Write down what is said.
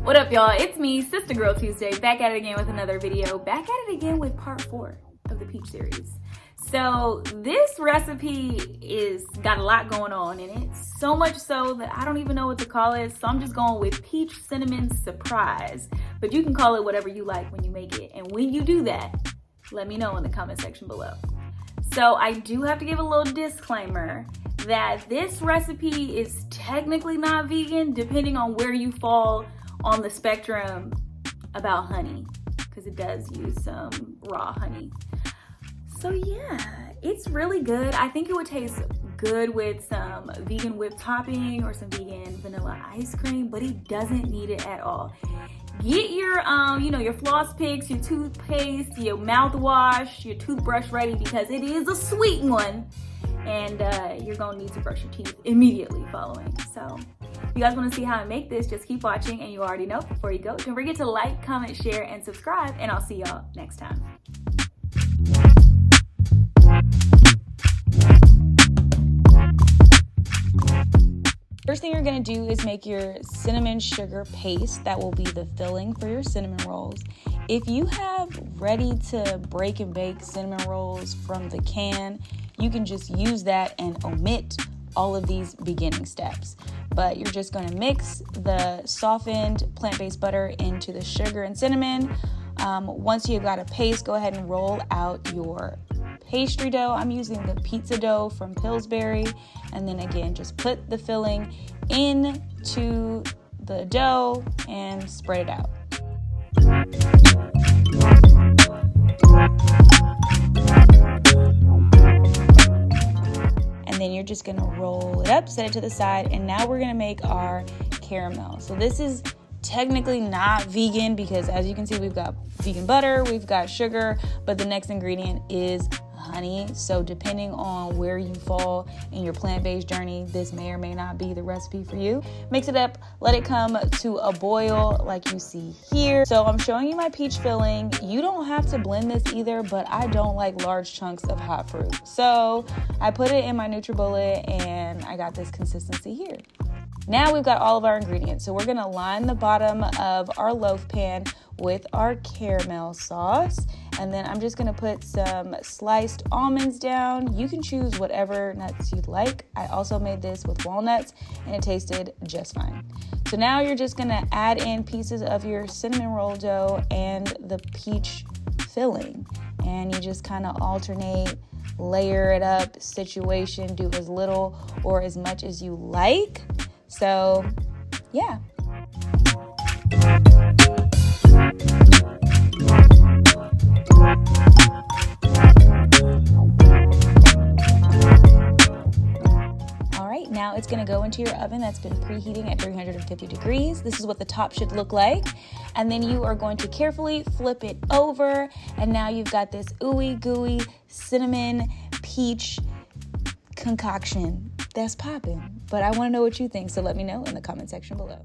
What up, y'all? It's me, Sister Girl Tuesday, back at it again with another video. Back at it again with part 4 of the peach series. So this recipe is got a lot going on in it, so much so that I don't even know what to call it. So I'm just going with peach cinnamon surprise. But you can call it whatever you like when you make it. And when you do that, let me know in the comment section below. So I do have to give a little disclaimer that this recipe is technically not vegan, depending on where you fall on the spectrum about honey, because it does use some raw honey. So yeah, it's really good. I think it would taste good with some vegan whipped topping or some vegan vanilla ice cream, but it doesn't need it at all. Get your your floss picks, your toothpaste, your mouthwash, your toothbrush ready, because it is a sweet one, and you're gonna need to brush your teeth immediately following. So if you guys want to see how I make this, just keep watching, and you already know, before you go, don't forget to like, comment, share, and subscribe, and I'll see y'all next time. First thing you're gonna do is make your cinnamon sugar paste. That will be the filling for your cinnamon rolls. If you have ready to break and bake cinnamon rolls from the can, you can just use that and omit all of these beginning steps. But you're just gonna mix the softened plant-based butter into the sugar and cinnamon. Once you've got a paste, go ahead and roll out your pastry dough. I'm using the pizza dough from Pillsbury. And then again, just put the filling into the dough and spread it out. And then you're just gonna roll it up, set it to the side, and now we're gonna make our caramel. So this is technically not vegan because, as you can see, we've got vegan butter, we've got sugar, but the next ingredient is honey. So depending on where you fall in your plant-based journey, this may or may not be the recipe for you. Mix it up, let it come to a boil like you see here. So I'm showing you my peach filling. You don't have to blend this either, but I don't like large chunks of hot fruit. So I put it in my NutriBullet and I got this consistency here. Now we've got all of our ingredients. So we're gonna line the bottom of our loaf pan with our caramel sauce. And then I'm just gonna put some sliced almonds down. You can choose whatever nuts you'd like. I also made this with walnuts and it tasted just fine. So now you're just gonna add in pieces of your cinnamon roll dough and the peach filling. And you just kind of alternate, layer it up, situation, do as little or as much as you like. So, yeah. All right, now it's gonna go into your oven that's been preheating at 350 degrees. This is what the top should look like. And then you are going to carefully flip it over. And now you've got this ooey gooey cinnamon peach concoction that's popping. But I want to know what you think, so let me know in the comment section below.